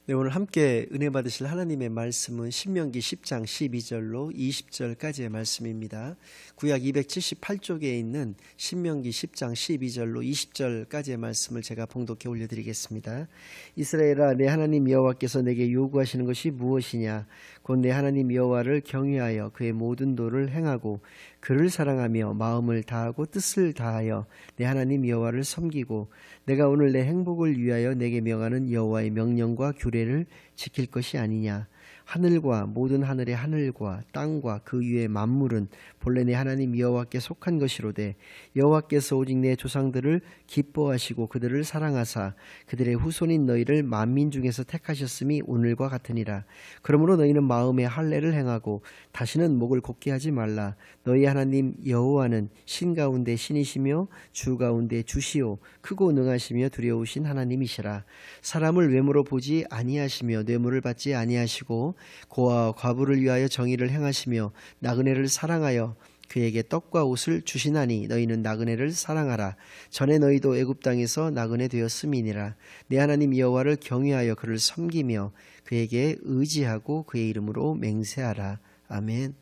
네, 오늘 함께 은혜 받으실 하나님의 말씀은 신명기 10장 12절로 20절까지의 말씀입니다. 구약 278쪽에 있는 신명기 10장 12절로 20절까지의 말씀을 제가 봉독해 올려드리겠습니다. 이스라엘아, 내 하나님 여호와께서 내게 요구하시는 것이 무엇이냐? 곧 내 하나님 여호와를 경외하여 그의 모든 도를 행하고 그를 사랑하며 마음을 다하고 뜻을 다하여 내 하나님 여호와를 섬기고 내가 오늘 내 행복을 위하여 내게 명하는 여호와의 명령과 규례를 지킬 것이 아니냐. 하늘과 모든 하늘의 하늘과 땅과 그 위의 만물은 본래 내 하나님 여호와께 속한 것이로되 여호와께서 오직 내 조상들을 기뻐하시고 그들을 사랑하사 그들의 후손인 너희를 만민 중에서 택하셨음이 오늘과 같으니라. 그러므로 너희는 마음에 할례를 행하고 다시는 목을 곧게 하지 말라. 너희 하나님 여호와는 신 가운데 신이시며 주 가운데 주시오 크고 능하시며 두려우신 하나님이시라. 사람을 외모로 보지 아니하시며 뇌물을 받지 아니하시고 고아와 과부를 위하여 정의를 행하시며 나그네를 사랑하여 그에게 떡과 옷을 주시나니 너희는 나그네를 사랑하라. 전에 너희도 애굽 땅에서 나그네 되었음이니라. 내 하나님 여호와를 경외하여 그를 섬기며 그에게 의지하고 그의 이름으로 맹세하라. 아멘.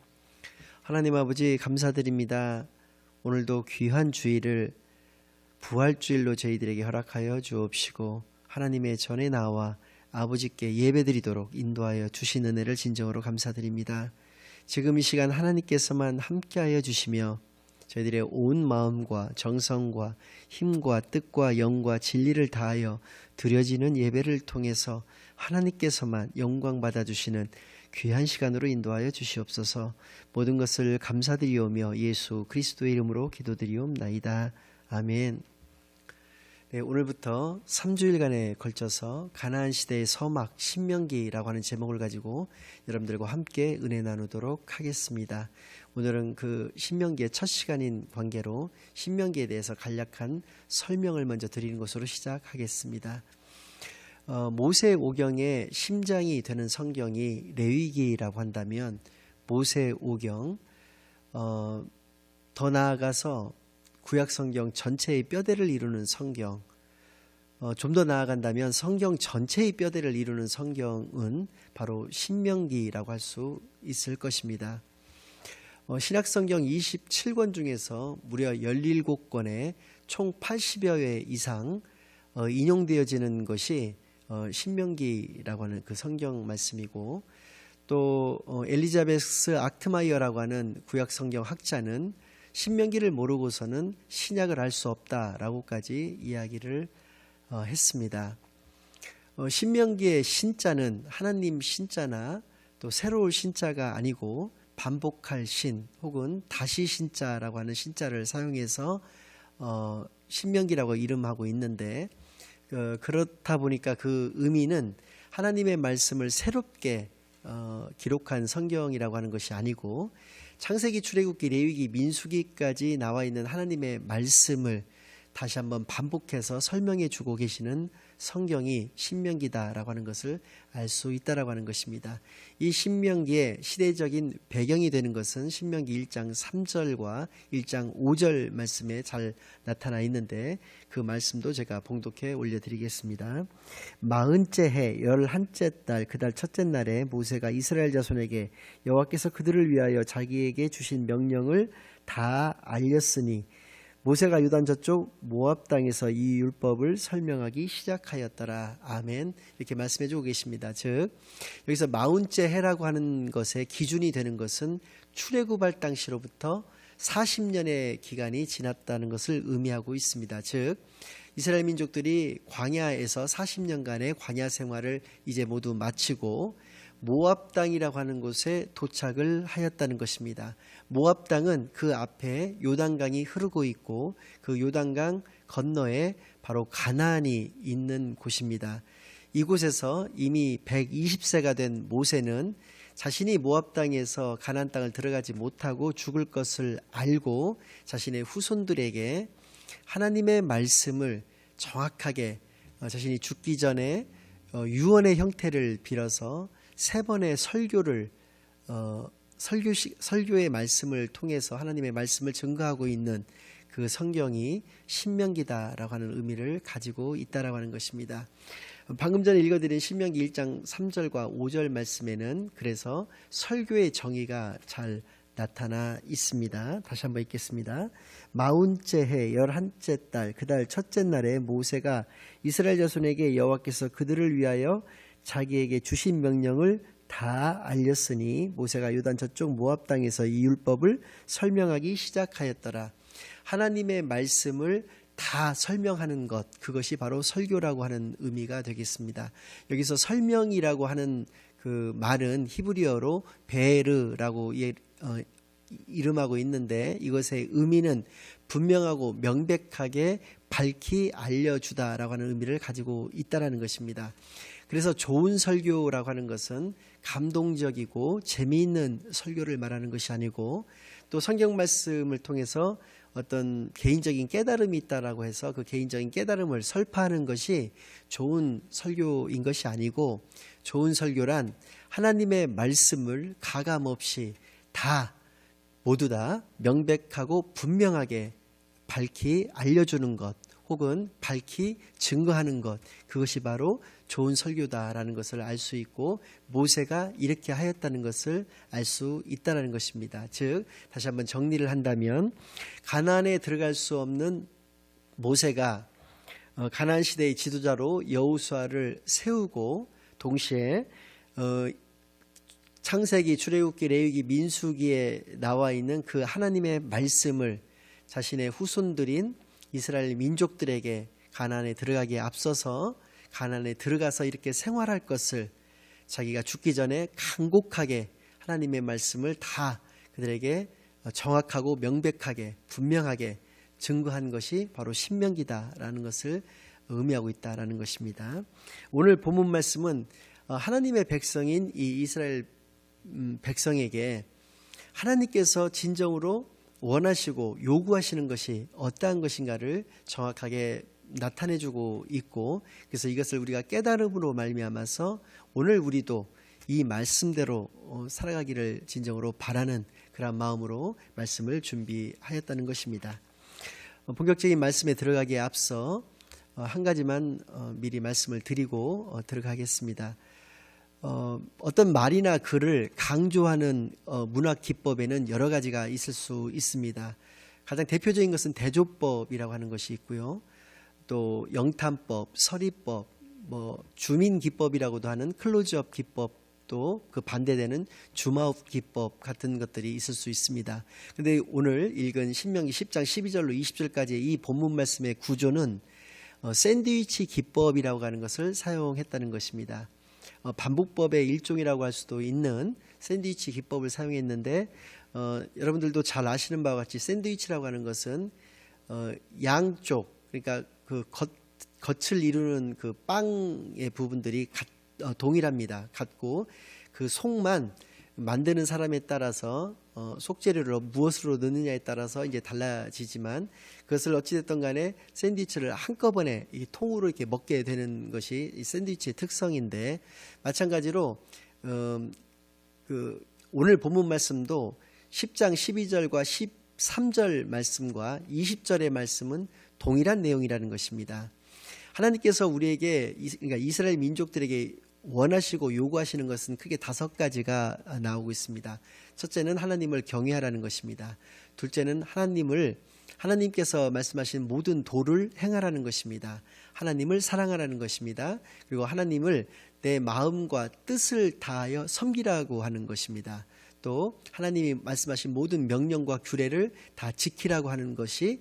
하나님 아버지 감사드립니다. 오늘도 귀한 주일을 부활주일로 저희들에게 허락하여 주옵시고 하나님의 전에 나와 아버지께 예배드리도록 인도하여 주신 은혜를 진정으로 감사드립니다. 지금 이 시간 하나님께서만 함께하여 주시며 저희들의 온 마음과 정성과 힘과 뜻과 영과 진리를 다하여 드려지는 예배를 통해서 하나님께서만 영광 받아주시는 귀한 시간으로 인도하여 주시옵소서. 모든 것을 감사드리오며 예수 그리스도의 이름으로 기도드리옵나이다. 아멘. 네, 오늘부터 3주일간에 걸쳐서 가나안 시대의 서막 신명기라고 하는 제목을 가지고 여러분들과 함께 은혜 나누도록 하겠습니다. 오늘은 그 신명기의 첫 시간인 관계로 신명기에 대해서 간략한 설명을 먼저 드리는 것으로 시작하겠습니다. 모세 오경의 심장이 되는 성경이 레위기라고 한다면 모세 오경, 더 나아가서 구약 성경 전체의 뼈대를 이루는 성경, 좀 더 나아간다면 성경 전체의 뼈대를 이루는 성경은 바로 신명기라고 할 수 있을 것입니다. 신약성경 27권 중에서 무려 17권에 총 80여 회 이상 인용되어지는 것이 신명기라고 하는 그 성경 말씀이고, 또 엘리자베스 악트마이어라고 하는 구약 성경 학자는 신명기를 모르고서는 신약을 알 수 없다라고까지 이야기를 했습니다. 신명기의 신자는 하나님 신자나 또 새로울 신자가 아니고 반복할 신 혹은 다시 신자라고 하는 신자를 사용해서 신명기라고 이름하고 있는데, 그렇다 보니까 그 의미는 하나님의 말씀을 새롭게 기록한 성경이라고 하는 것이 아니고 창세기, 출애굽기, 레위기, 민수기까지 나와 있는 하나님의 말씀을 다시 한번 반복해서 설명해 주고 계시는 성경이 신명기다라고 하는 것을 알 수 있다라고 하는 것입니다. 이 신명기의 시대적인 배경이 되는 것은 신명기 1장 3절과 1장 5절 말씀에 잘 나타나 있는데 그 말씀도 제가 봉독해 올려드리겠습니다. 40째 해 11째 달 그 달 첫째 날에 모세가 이스라엘 자손에게 여호와께서 그들을 위하여 자기에게 주신 명령을 다 알렸으니 모세가 유단 저쪽 모압 땅에서 이 율법을 설명하기 시작하였더라. 아멘. 이렇게 말씀해 주고 계십니다. 즉 여기서 40째 해라고 하는 것의 기준이 되는 것은 출애굽할 당시로부터 40년의 기간이 지났다는 것을 의미하고 있습니다. 즉 이스라엘 민족들이 광야에서 40년간의 광야 생활을 이제 모두 마치고 모압 땅이라고 하는 곳에 도착을 하였다는 것입니다. 모압 땅은 그 앞에 요단강이 흐르고 있고 그 요단강 건너에 바로 가나안이 있는 곳입니다. 이곳에서 이미 120세가 된 모세는 자신이 모압 땅에서 가나안 땅을 들어가지 못하고 죽을 것을 알고 자신의 후손들에게 하나님의 말씀을 정확하게 자신이 죽기 전에 유언의 형태를 빌어서 3번의 설교의 말씀을 통해서 하나님의 말씀을 증거하고 있는 그 성경이 신명기다라고 하는 의미를 가지고 있다라고 하는 것입니다. 방금 전에 읽어드린 신명기 1장 3절과 5절 말씀에는 그래서 설교의 정의가 잘 나타나 있습니다. 다시 한번 읽겠습니다. 마흔째 해 11째 달 그달 첫째 날에 모세가 이스라엘 자손에게 여호와께서 그들을 위하여 자기에게 주신 명령을 다 알렸으니 모세가 요단 저쪽 모압 땅에서 이 율법을 설명하기 시작하였더라. 하나님의 말씀을 다 설명하는 것, 그것이 바로 설교라고 하는 의미가 되겠습니다. 여기서 설명이라고 하는 그 말은 히브리어로 베르라고 이름하고 있는데 이것의 의미는 분명하고 명백하게 밝히 알려주다라고 하는 의미를 가지고 있다라는 것입니다. 그래서 좋은 설교라고 하는 것은 감동적이고 재미있는 설교를 말하는 것이 아니고 또 성경 말씀을 통해서 어떤 개인적인 깨달음이 있다라고 해서 그 개인적인 깨달음을 설파하는 것이 좋은 설교인 것이 아니고 좋은 설교란 하나님의 말씀을 가감없이 다 모두 다 명백하고 분명하게 밝히 알려주는 것 혹은 밝히 증거하는 것, 그것이 바로 좋은 설교다라는 것을 알 수 있고 모세가 이렇게 하였다는 것을 알 수 있다는 것입니다. 즉 다시 한번 정리를 한다면 가나안에 들어갈 수 없는 모세가 가나안 시대의 지도자로 여호수아를 세우고 동시에 창세기, 출애굽기, 레위기, 민수기에 나와 있는 그 하나님의 말씀을 자신의 후손들인 이스라엘 민족들에게 가나안에 들어가기에 앞서서 가나안에 들어가서 이렇게 생활할 것을 자기가 죽기 전에 간곡하게 하나님의 말씀을 다 그들에게 정확하고 명백하게 분명하게 증거한 것이 바로 신명기다라는 것을 의미하고 있다라는 것입니다. 오늘 본문 말씀은 하나님의 백성인 이 이스라엘 백성에게 하나님께서 진정으로 원하시고 요구하시는 것이 어떠한 것인가를 정확하게 나타내주고 있고 그래서 이것을 우리가 깨달음으로 말미암아서 오늘 우리도 이 말씀대로 살아가기를 진정으로 바라는 그런 마음으로 말씀을 준비하였다는 것입니다. 본격적인 말씀에 들어가기에 앞서 한 가지만 미리 말씀을 드리고 들어가겠습니다. 어떤 말이나 글을 강조하는 문학 기법에는 여러 가지가 있을 수 있습니다. 가장 대표적인 것은 대조법이라고 하는 것이 있고요. 또 영탄법, 서리법, 주민 기법이라고도 하는 클로즈업 기법도 그 반대되는 줌아웃 기법 같은 것들이 있을 수 있습니다. 그런데 오늘 읽은 신명기 10장 12절로 20절까지의 이 본문 말씀의 구조는 샌드위치 기법이라고 하는 것을 사용했다는 것입니다. 반복법의 일종이라고 할 수도 있는 샌드위치 기법을 사용했는데 여러분들도 잘 아시는 바와 같이 샌드위치라고 하는 것은 양쪽 그러니까 그 겉을 이루는 그 빵의 부분들이 동일합니다. 같고 그 속만 만드는 사람에 따라서 속재료를 무엇으로 넣느냐에 따라서 이제 달라지지만 그것을 어찌됐든 간에 샌드위치를 한꺼번에 이 통으로 이렇게 먹게 되는 것이 이 샌드위치의 특성인데 마찬가지로 그 오늘 본문 말씀도 10장 12절과 13절 말씀과 20절의 말씀은 동일한 내용이라는 것입니다. 하나님께서 우리에게 그러니까 이스라엘 민족들에게 원하시고 요구하시는 것은 크게 5가지가 나오고 있습니다. 첫째는 하나님을 경외하라는 것입니다. 둘째는 하나님께서 말씀하신 모든 도를 행하라는 것입니다. 하나님을 사랑하라는 것입니다. 그리고 하나님을 내 마음과 뜻을 다하여 섬기라고 하는 것입니다. 또 하나님이 말씀하신 모든 명령과 규례를 다 지키라고 하는 것이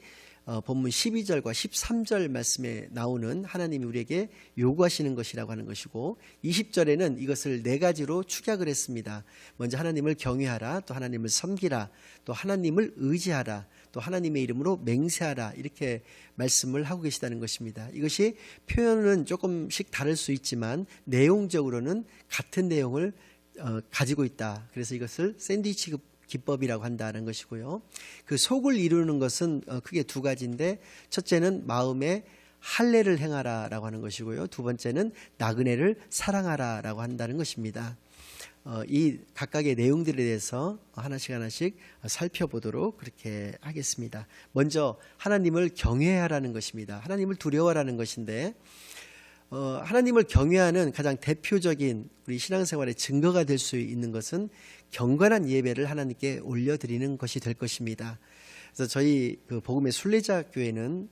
본문 12절과 13절 말씀에 나오는 하나님이 우리에게 요구하시는 것이라고 하는 것이고 20절에는 이것을 4가지로 축약을 했습니다. 먼저 하나님을 경외하라, 또 하나님을 섬기라, 또 하나님을 의지하라, 또 하나님의 이름으로 맹세하라 이렇게 말씀을 하고 계시다는 것입니다. 이것이 표현은 조금씩 다를 수 있지만 내용적으로는 같은 내용을 가지고 있다. 그래서 이것을 샌드위치 기법이라고 한다는 것이고요. 그 속을 이루는 것은 크게 2가지인데 첫째는 마음에 할례를 행하라라고 하는 것이고요. 두 번째는 나그네를 사랑하라라고 한다는 것입니다. 이 각각의 내용들에 대해서 하나씩 살펴보도록 그렇게 하겠습니다. 먼저 하나님을 경외하라는 것입니다. 하나님을 두려워하라는 것인데 하나님을 경외하는 가장 대표적인 우리 신앙생활의 증거가 될 수 있는 것은 경건한 예배를 하나님께 올려드리는 것이 될 것입니다. 그래서 저희 그 복음의 순례자 교회는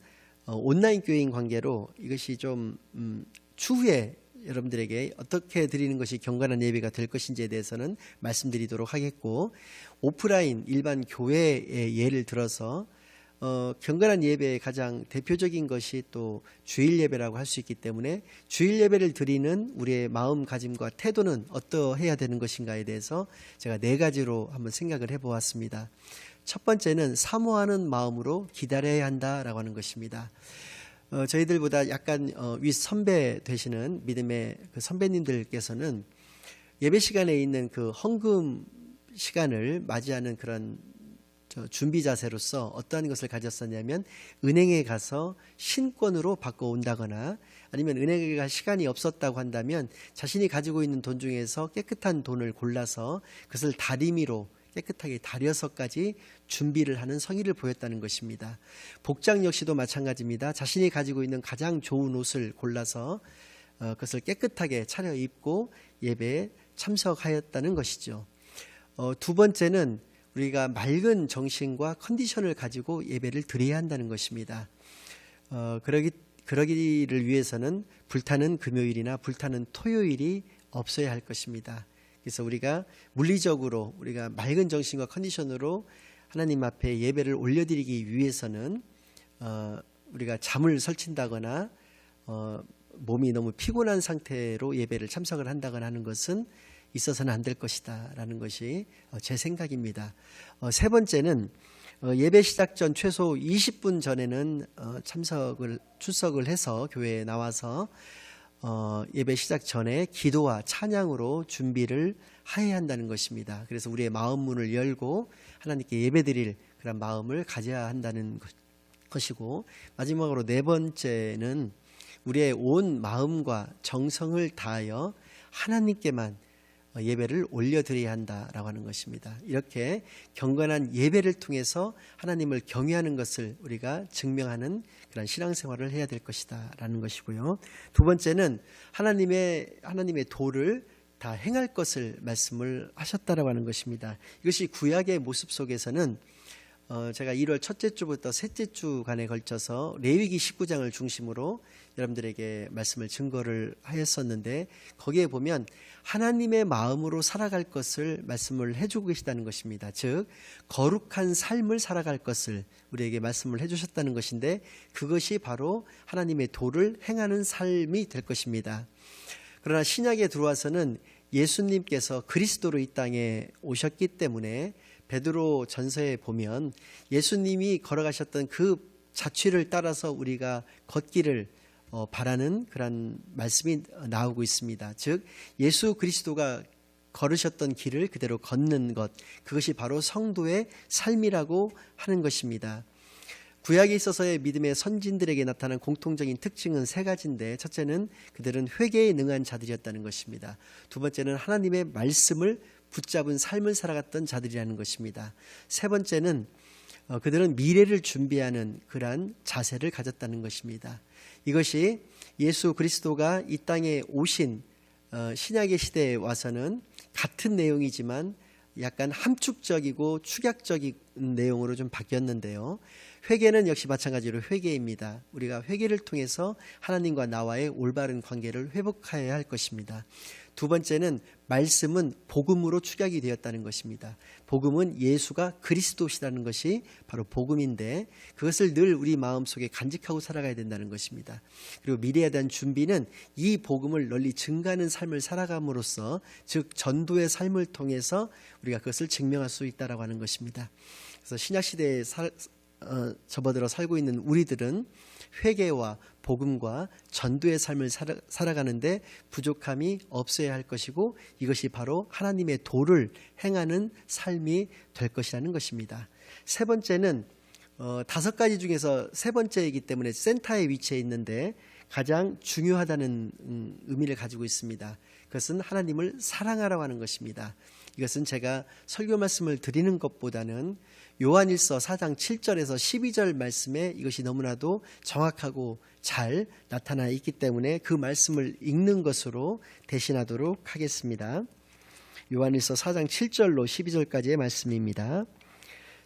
온라인 교회인 관계로 이것이 좀 추후에 여러분들에게 어떻게 드리는 것이 경건한 예배가 될 것인지에 대해서는 말씀드리도록 하겠고, 오프라인 일반 교회의 예를 들어서 경건한 예배의 가장 대표적인 것이 또 주일 예배라고 할 수 있기 때문에 주일 예배를 드리는 우리의 마음가짐과 태도는 어떠해야 되는 것인가에 대해서 제가 4가지로 한번 생각을 해보았습니다. 첫 번째는 사모하는 마음으로 기다려야 한다라고 하는 것입니다. 저희들보다 약간 윗 선배 되시는 믿음의 그 선배님들께서는 예배 시간에 있는 그 헌금 시간을 맞이하는 그런 준비 자세로서 어떠한 것을 가졌었냐면, 은행에 가서 신권으로 바꿔온다거나, 아니면 은행에 갈 시간이 없었다고 한다면 자신이 가지고 있는 돈 중에서 깨끗한 돈을 골라서 그것을 다리미로 깨끗하게 다려서까지 준비를 하는 성의를 보였다는 것입니다. 복장 역시도 마찬가지입니다. 자신이 가지고 있는 가장 좋은 옷을 골라서 그것을 깨끗하게 차려입고 예배에 참석하였다는 것이죠. 두 번째는 우리가 맑은 정신과 컨디션을 가지고 예배를 드려야 한다는 것입니다. 그러기를 위해서는 불타는 금요일이나 불타는 토요일이 없어야 할 것입니다. 그래서 우리가 물리적으로 우리가 맑은 정신과 컨디션으로 하나님 앞에 예배를 올려드리기 위해서는 우리가 잠을 설친다거나 몸이 너무 피곤한 상태로 예배를 참석을 한다거나 하는 것은 있어서는 안 될 것이다 라는 것이 제 생각입니다. 세 번째는 예배 시작 전 최소 20분 전에는 출석을 해서 교회에 나와서 예배 시작 전에 기도와 찬양으로 준비를 해야 한다는 것입니다. 그래서 우리의 마음 문을 열고 하나님께 예배드릴 그런 마음을 가져야 한다는 것이고, 마지막으로 4번째는 우리의 온 마음과 정성을 다하여 하나님께만 예배를 올려드려야 한다라고 하는 것입니다. 이렇게 경건한 예배를 통해서 하나님을 경외하는 것을 우리가 증명하는 그런 신앙생활을 해야 될 것이다 라는 것이고요. 두 번째는 하나님의 도를 다 행할 것을 말씀을 하셨다라고 하는 것입니다. 이것이 구약의 모습 속에서는 제가 1월 첫째 주부터 셋째 주간에 걸쳐서 레위기 19장을 중심으로 여러분들에게 말씀을 증거를 하였었는데, 거기에 보면 하나님의 마음으로 살아갈 것을 말씀을 해주고 계시다는 것입니다. 즉 거룩한 삶을 살아갈 것을 우리에게 말씀을 해주셨다는 것인데, 그것이 바로 하나님의 도를 행하는 삶이 될 것입니다. 그러나 신약에 들어와서는 예수님께서 그리스도로 이 땅에 오셨기 때문에 베드로 전서에 보면 예수님이 걸어가셨던 그 자취를 따라서 우리가 걷기를 바라는 그런 말씀이 나오고 있습니다. 즉 예수 그리스도가 걸으셨던 길을 그대로 걷는 것, 그것이 바로 성도의 삶이라고 하는 것입니다. 구약에 있어서의 믿음의 선진들에게 나타난 공통적인 특징은 3가지인데, 첫째는 그들은 회개에 능한 자들이었다는 것입니다. 두 번째는 하나님의 말씀을 붙잡은 삶을 살아갔던 자들이라는 것입니다. 세 번째는 그들은 미래를 준비하는 그러한 자세를 가졌다는 것입니다. 이것이 예수 그리스도가 이 땅에 오신 신약의 시대에 와서는 같은 내용이지만 약간 함축적이고 축약적인 내용으로 좀 바뀌었는데요. 회개는 역시 마찬가지로 회개입니다. 우리가 회개를 통해서 하나님과 나와의 올바른 관계를 회복해야 할 것입니다. 두 번째는 말씀은 복음으로 축약이 되었다는 것입니다. 복음은 예수가 그리스도시라는 것이 바로 복음인데, 그것을 늘 우리 마음속에 간직하고 살아가야 된다는 것입니다. 그리고 미래에 대한 준비는 이 복음을 널리 증가하는 삶을 살아감으로써, 즉 전도의 삶을 통해서 우리가 그것을 증명할 수 있다라고 하는 것입니다. 그래서 신약 시대에 접어들어 살고 있는 우리들은 회개와 복음과 전도의 삶을 살아가는데 부족함이 없어야 할 것이고, 이것이 바로 하나님의 도를 행하는 삶이 될 것이라는 것입니다. 세 번째는 5가지 중에서 세 번째이기 때문에 센터에 위치해 있는데 가장 중요하다는 의미를 가지고 있습니다. 그것은 하나님을 사랑하라고 하는 것입니다. 이것은 제가 설교 말씀을 드리는 것보다는 요한일서 4장 7절에서 12절 말씀에 이것이 너무나도 정확하고 잘 나타나 있기 때문에 그 말씀을 읽는 것으로 대신하도록 하겠습니다. 요한일서 4장 7절로 12절까지의 말씀입니다.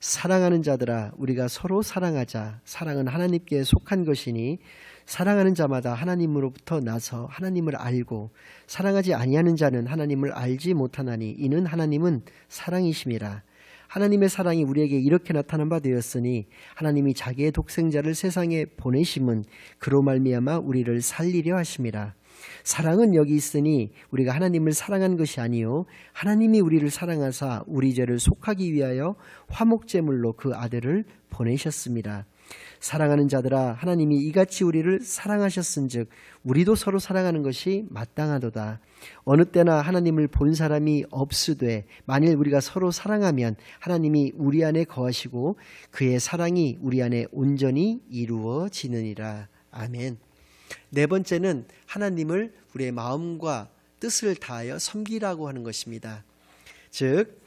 사랑하는 자들아, 우리가 서로 사랑하자. 사랑은 하나님께 속한 것이니 사랑하는 자마다 하나님으로부터 나서 하나님을 알고 사랑하지 아니하는 자는 하나님을 알지 못하나니 이는 하나님은 사랑이심이라. 하나님의 사랑이 우리에게 이렇게 나타난 바 되었으니 하나님이 자기의 독생자를 세상에 보내심은 그로 말미암아 우리를 살리려 하심이라. 사랑은 여기 있으니 우리가 하나님을 사랑한 것이 아니요 하나님이 우리를 사랑하사 우리 죄를 속하기 위하여 화목제물로 그 아들을 보내셨습니다. 사랑하는 자들아, 하나님이 이같이 우리를 사랑하셨은즉 우리도 서로 사랑하는 것이 마땅하도다. 어느 때나 하나님을 본 사람이 없으되 만일 우리가 서로 사랑하면 하나님이 우리 안에 거하시고 그의 사랑이 우리 안에 온전히 이루어지느니라. 아멘. 네 번째는 하나님을 우리의 마음과 뜻을 다하여 섬기라고 하는 것입니다. 즉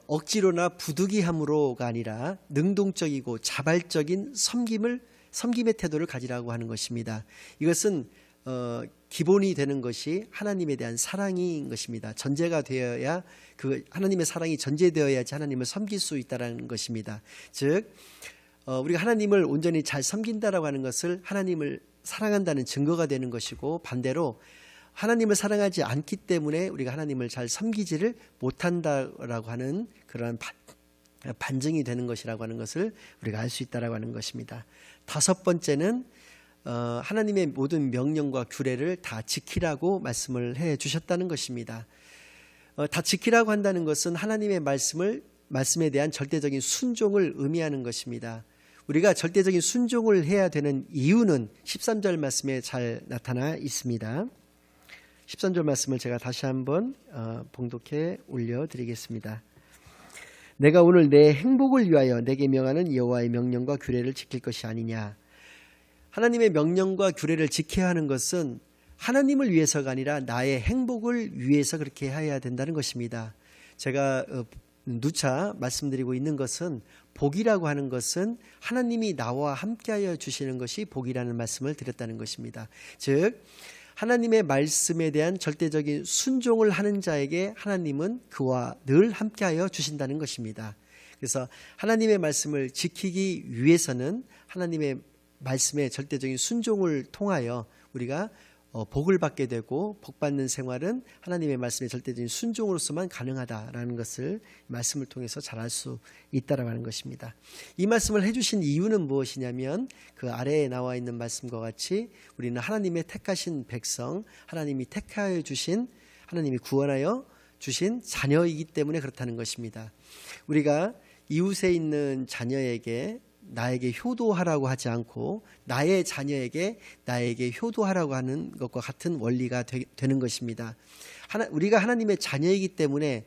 억지로나 부득이함으로가 아니라 능동적이고 자발적인 섬김의 태도를 가지라고 하는 것입니다. 이것은 기본이 되는 것이 하나님에 대한 사랑인 것입니다. 전제가 되어야 그 하나님의 사랑이 전제되어야지 하나님을 섬길 수 있다는 것입니다. 즉 우리가 하나님을 온전히 잘 섬긴다라고 하는 것을 하나님을 사랑한다는 증거가 되는 것이고, 반대로 하나님을 사랑하지 않기 때문에 우리가 하나님을 잘 섬기지를 못한다라고 하는 그러한 반증이 되는 것이라고 하는 것을 우리가 알 수 있다라고 하는 것입니다. 다섯 번째는 하나님의 모든 명령과 규례를 다 지키라고 말씀을 해 주셨다는 것입니다. 다 지키라고 한다는 것은 하나님의 말씀에 대한 절대적인 순종을 의미하는 것입니다. 우리가 절대적인 순종을 해야 되는 이유는 13절 말씀에 잘 나타나 있습니다. 13절 말씀을 제가 다시 한번 봉독해 올려드리겠습니다. 내가 오늘 내 행복을 위하여 내게 명하는 여호와의 명령과 규례를 지킬 것이 아니냐. 하나님의 명령과 규례를 지켜야 하는 것은 하나님을 위해서가 아니라 나의 행복을 위해서 그렇게 해야 된다는 것입니다. 제가 누차 말씀드리고 있는 것은 복이라고 하는 것은 하나님이 나와 함께하여 주시는 것이 복이라는 말씀을 드렸다는 것입니다. 즉 하나님의 말씀에 대한 절대적인 순종을 하는 자에게 하나님은 그와 늘 함께하여 주신다는 것입니다. 그래서 하나님의 말씀을 지키기 위해서는 하나님의 말씀의 절대적인 순종을 통하여 우리가 복을 받게 되고, 복받는 생활은 하나님의 말씀의 절대적인 순종으로서만 가능하다라는 것을 말씀을 통해서 잘 알 수 있다라고 하는 것입니다. 이 말씀을 해주신 이유는 무엇이냐면 그 아래에 나와 있는 말씀과 같이 우리는 하나님의 택하신 백성, 하나님이 택하여 주신, 하나님이 구원하여 주신 자녀이기 때문에 그렇다는 것입니다. 우리가 이웃에 있는 자녀에게 나에게 효도하라고 하지 않고 나의 자녀에게 나에게 효도하라고 하는 것과 같은 원리가 되는 것입니다. 우리가 하나님의 자녀이기 때문에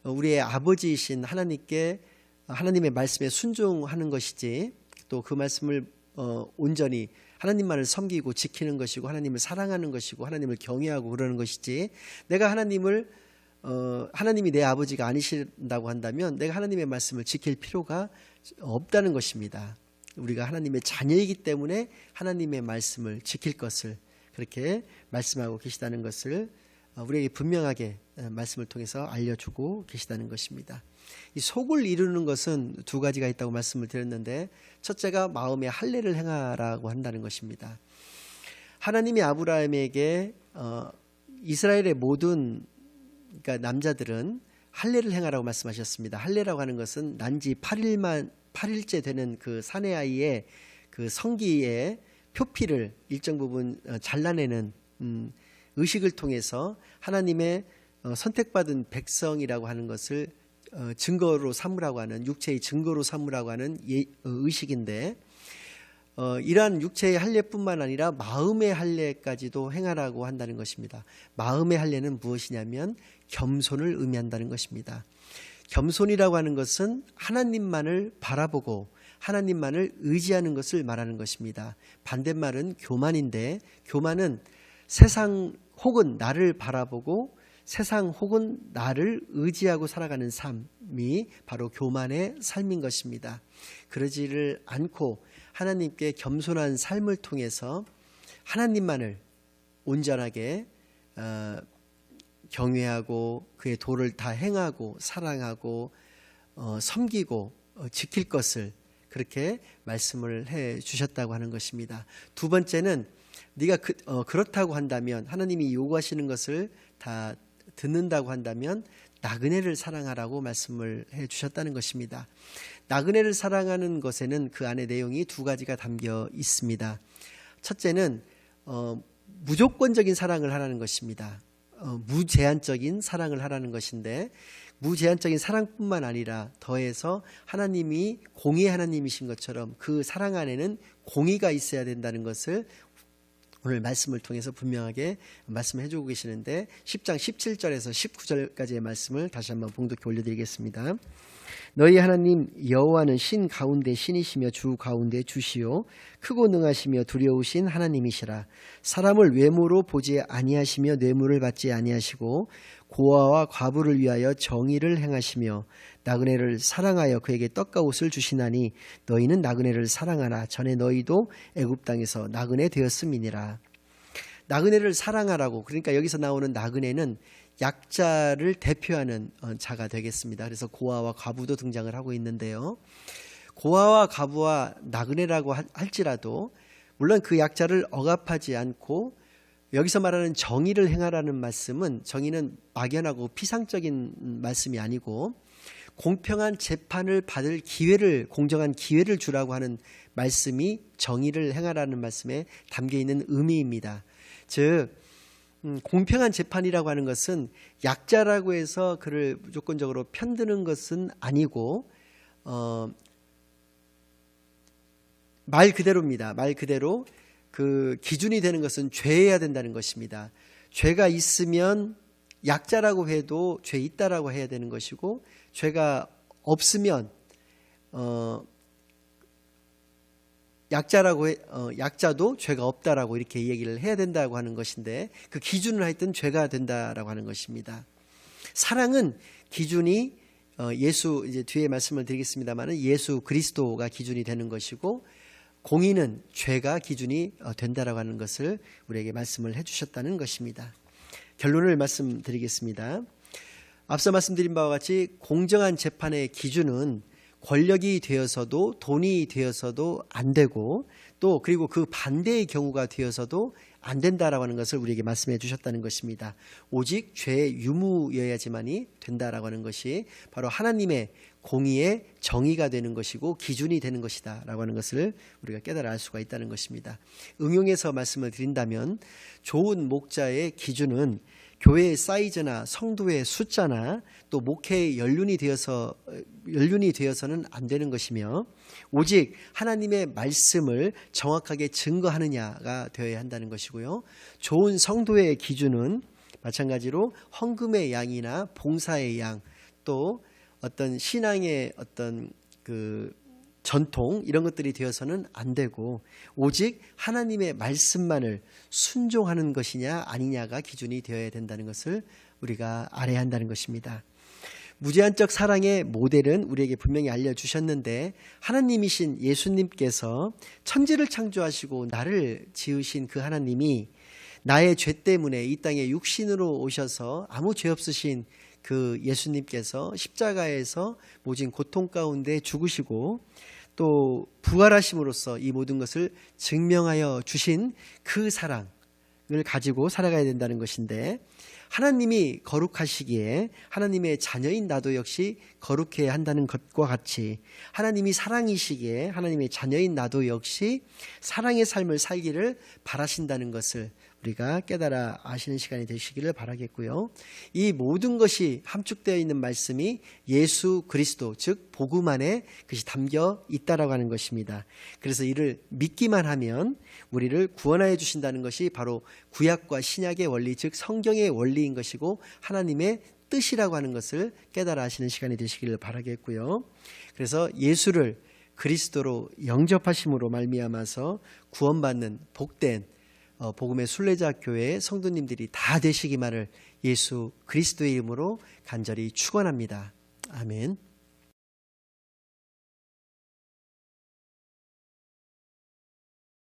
우리의 아버지이신 하나님께 하나님의 말씀에 순종하는 것이지, 또 그 말씀을 온전히 하나님만을 섬기고 지키는 것이고 하나님을 사랑하는 것이고 하나님을 경외하고 그러는 것이지, 내가 하나님이 내 아버지가 아니신다고 한다면 내가 하나님의 말씀을 지킬 필요가 없다는 것입니다. 우리가 하나님의 자녀이기 때문에 하나님의 말씀을 지킬 것을 그렇게 말씀하고 계시다는 것을 우리에게 분명하게 말씀을 통해서 알려주고 계시다는 것입니다. 이 속을 이루는 것은 두 가지가 있다고 말씀을 드렸는데, 첫째가 마음의 할례를 행하라고 한다는 것입니다. 하나님이 아브라함에게 이스라엘의 모든 그러니까 남자들은 할례를 행하라고 말씀하셨습니다. 할례라고 하는 것은 난지 8일째 되는 그 사내 아이의 그 성기의 표피를 일정 부분 잘라내는 의식을 통해서 하나님의 선택받은 백성이라고 하는 것을 증거로 삼으라고 하는, 육체의 증거로 삼으라고 하는 의식인데, 이러한 육체의 할례뿐만 아니라 마음의 할례까지도 행하라고 한다는 것입니다. 마음의 할례는 무엇이냐면 겸손을 의미한다는 것입니다. 겸손이라고 하는 것은 하나님만을 바라보고 하나님만을 의지하는 것을 말하는 것입니다. 반대말은 교만인데, 교만은 세상 혹은 나를 바라보고 세상 혹은 나를 의지하고 살아가는 삶이 바로 교만의 삶인 것입니다. 그러지를 않고 하나님께 겸손한 삶을 통해서 하나님만을 온전하게 경외하고 그의 도를 다 행하고 사랑하고 섬기고 지킬 것을 그렇게 말씀을 해 주셨다고 하는 것입니다. 두 번째는 네가 그렇다고 한다면, 하나님이 요구하시는 것을 다 듣는다고 한다면 나그네를 사랑하라고 말씀을 해 주셨다는 것입니다. 나그네를 사랑하는 것에는 그 안에 내용이 두 가지가 담겨 있습니다. 첫째는 무조건적인 사랑을 하라는 것입니다. 무제한적인 사랑을 하라는 것인데, 무제한적인 사랑뿐만 아니라 더해서 하나님이 공의의 하나님이신 것처럼 그 사랑 안에는 공의가 있어야 된다는 것을 오늘 말씀을 통해서 분명하게 말씀해 주고 계시는데, 10장 17절에서 19절까지의 말씀을 다시 한번 봉독해 올려드리겠습니다. 너희 하나님 여호와는 신 가운데 신이시며 주 가운데 주시요 크고 능하시며 두려우신 하나님이시라. 사람을 외모로 보지 아니하시며 뇌물을 받지 아니하시고 고아와 과부를 위하여 정의를 행하시며 나그네를 사랑하여 그에게 떡과 옷을 주시나니 너희는 나그네를 사랑하라. 전에 너희도 애굽 땅에서 나그네 되었음이니라. 나그네를 사랑하라고, 그러니까 여기서 나오는 나그네는 약자를 대표하는 자가 되겠습니다. 그래서 고아와 과부도 등장을 하고 있는데요. 고아와 과부와 나그네라고 할지라도 물론 그 약자를 억압하지 않고, 여기서 말하는 정의를 행하라는 말씀은, 정의는 막연하고 피상적인 말씀이 아니고 공평한 재판을 받을 기회를, 공정한 기회를 주라고 하는 말씀이 정의를 행하라는 말씀에 담겨 있는 의미입니다. 즉 공평한 재판이라고 하는 것은 약자라고 해서 그를 무조건적으로 편드는 것은 아니고 말 그대로입니다. 말 그대로 그 기준이 되는 것은 죄해야 된다는 것입니다. 죄가 있으면 약자라고 해도 죄 있다라고 해야 되는 것이고, 죄가 없으면 약자도 죄가 없다라고 이렇게 얘기를 해야 된다고 하는 것인데, 그 기준을 하여튼 죄가 된다라고 하는 것입니다. 사랑은 기준이 예수, 이제 뒤에 말씀을 드리겠습니다만은 예수 그리스도가 기준이 되는 것이고, 공의는 죄가 기준이 된다라고 하는 것을 우리에게 말씀을 해주셨다는 것입니다. 결론을 말씀드리겠습니다. 앞서 말씀드린 바와 같이 공정한 재판의 기준은 권력이 되어서도 돈이 되어서도 안 되고, 또 그리고 그 반대의 경우가 되어서도 안 된다라고 하는 것을 우리에게 말씀해 주셨다는 것입니다. 오직 죄의 유무여야지만이 된다라고 하는 것이 바로 하나님의 공의의 정의가 되는 것이고 기준이 되는 것이다 라고 하는 것을 우리가 깨달아 알 수가 있다는 것입니다. 응용해서 말씀을 드린다면, 좋은 목자의 기준은 교회의 사이즈나 성도의 숫자나 또 목회의 연륜이 되어서는 안 되는 것이며, 오직 하나님의 말씀을 정확하게 증거하느냐가 되어야 한다는 것이고요. 좋은 성도의 기준은 마찬가지로 헌금의 양이나 봉사의 양, 또 어떤 신앙의 어떤 그 전통, 이런 것들이 되어서는 안 되고, 오직 하나님의 말씀만을 순종하는 것이냐 아니냐가 기준이 되어야 된다는 것을 우리가 알아야 한다는 것입니다. 무제한적 사랑의 모델은 우리에게 분명히 알려주셨는데, 하나님이신 예수님께서 천지를 창조하시고 나를 지으신 그 하나님이 나의 죄 때문에 이 땅에 육신으로 오셔서 아무 죄 없으신 그 예수님께서 십자가에서 모진 고통 가운데 죽으시고 또 부활하심으로써 이 모든 것을 증명하여 주신 그 사랑을 가지고 살아가야 된다는 것인데, 하나님이 거룩하시기에 하나님의 자녀인 나도 역시 거룩해야 한다는 것과 같이, 하나님이 사랑이시기에 하나님의 자녀인 나도 역시 사랑의 삶을 살기를 바라신다는 것을 우리가 깨달아 아시는 시간이 되시기를 바라겠고요. 이 모든 것이 함축되어 있는 말씀이 예수 그리스도, 즉 복음 안에 그것이 담겨 있다라고 하는 것입니다. 그래서 이를 믿기만 하면 우리를 구원하여 주신다는 것이 바로 구약과 신약의 원리, 즉 성경의 원리인 것이고 하나님의 뜻이라고 하는 것을 깨달아 아시는 시간이 되시기를 바라겠고요. 그래서 예수를 그리스도로 영접하심으로 말미암아서 구원받는 복된 복음의 순례자 교회의 성도님들이 다 되시기만을 예수 그리스도의 이름으로 간절히 축원합니다. 아멘.